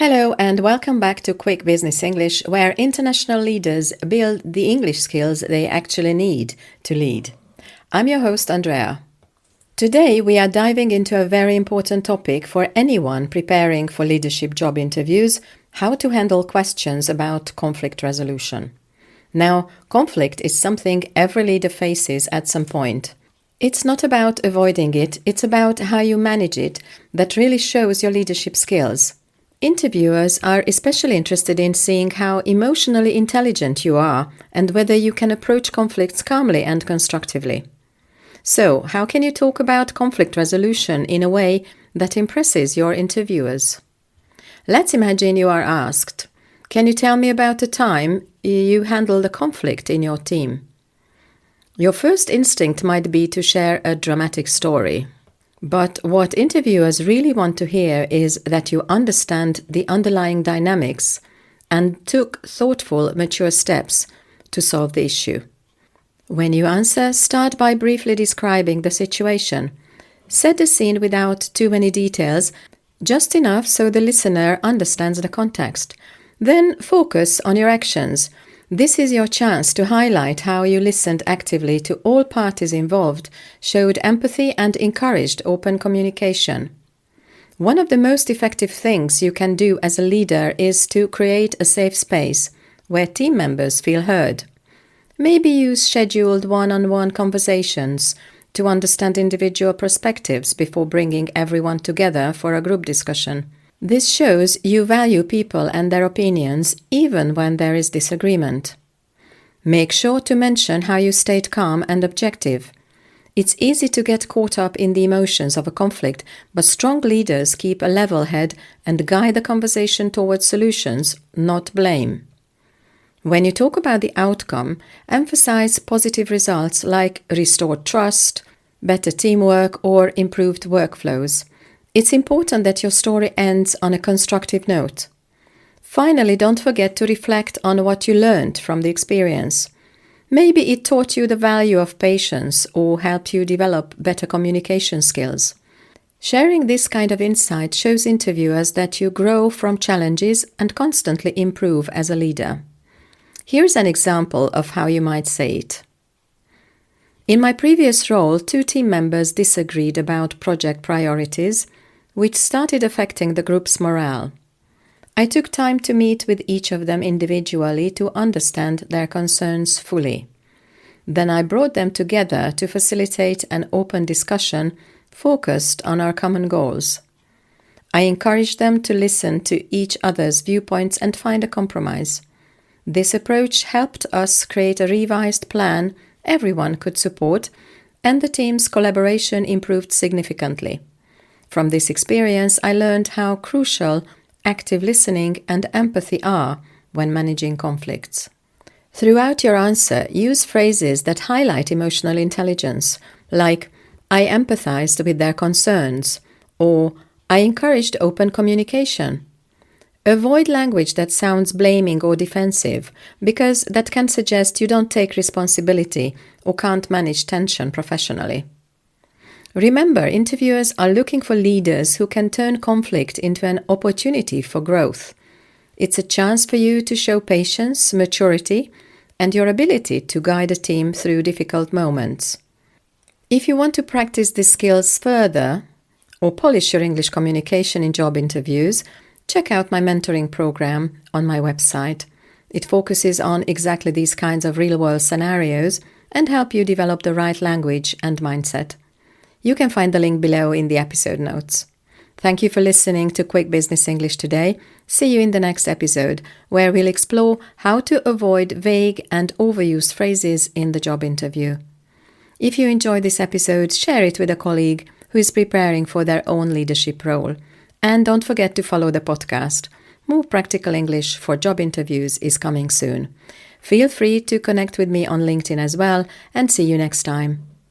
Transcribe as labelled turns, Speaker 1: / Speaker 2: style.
Speaker 1: Hello and welcome back to Quick Business English, where international leaders build the English skills they actually need to lead. I'm your host, Andrea. Today we are diving into a very important topic for anyone preparing for leadership job interviews: how to handle questions about conflict resolution. Now, conflict is something every leader faces at some point. It's not about avoiding it, it's about how you manage it that really shows your leadership skills. Interviewers are especially interested in seeing how emotionally intelligent you are and whether you can approach conflicts calmly and constructively. So, how can you talk about conflict resolution in a way that impresses your interviewers? Let's imagine you are asked, "Can you tell me about a time you handled a conflict in your team?" Your first instinct might be to share a dramatic story. But what interviewers really want to hear is that you understand the underlying dynamics and took thoughtful, mature steps to solve the issue. When you answer, start by briefly describing the situation. Set the scene without too many details, just enough so the listener understands the context. Then focus on your actions. This is your chance to highlight how you listened actively to all parties involved, showed empathy and encouraged open communication. One of the most effective things you can do as a leader is to create a safe space where team members feel heard. Maybe use scheduled one-on-one conversations to understand individual perspectives before bringing everyone together for a group discussion. This shows you value people and their opinions even when there is disagreement. Make sure to mention how you stayed calm and objective. It's easy to get caught up in the emotions of a conflict, but strong leaders keep a level head and guide the conversation towards solutions, not blame. When you talk about the outcome, emphasize positive results like restored trust, better teamwork, or improved workflows. It's important that your story ends on a constructive note. Finally, don't forget to reflect on what you learned from the experience. Maybe it taught you the value of patience or helped you develop better communication skills. Sharing this kind of insight shows interviewers that you grow from challenges and constantly improve as a leader. Here's an example of how you might say it. In my previous role, 2 team members disagreed about project priorities, which started affecting the group's morale. I took time to meet with each of them individually to understand their concerns fully. Then I brought them together to facilitate an open discussion focused on our common goals. I encouraged them to listen to each other's viewpoints and find a compromise. This approach helped us create a revised plan everyone could support, and the team's collaboration improved significantly. From this experience, I learned how crucial active listening and empathy are when managing conflicts. Throughout your answer, use phrases that highlight emotional intelligence, like "I empathized with their concerns" or "I encouraged open communication." Avoid language that sounds blaming or defensive, because that can suggest you don't take responsibility or can't manage tension professionally. Remember, interviewers are looking for leaders who can turn conflict into an opportunity for growth. It's a chance for you to show patience, maturity, and your ability to guide a team through difficult moments. If you want to practice these skills further or polish your English communication in job interviews, check out my mentoring program on my website. It focuses on exactly these kinds of real-world scenarios and help you develop the right language and mindset. You can find the link below in the episode notes. Thank you for listening to Quick Business English today. See you in the next episode, where we'll explore how to avoid vague and overused phrases in the job interview. If you enjoyed this episode, share it with a colleague who is preparing for their own leadership role. And don't forget to follow the podcast. More Practical English for Job Interviews is coming soon. Feel free to connect with me on LinkedIn as well, and see you next time.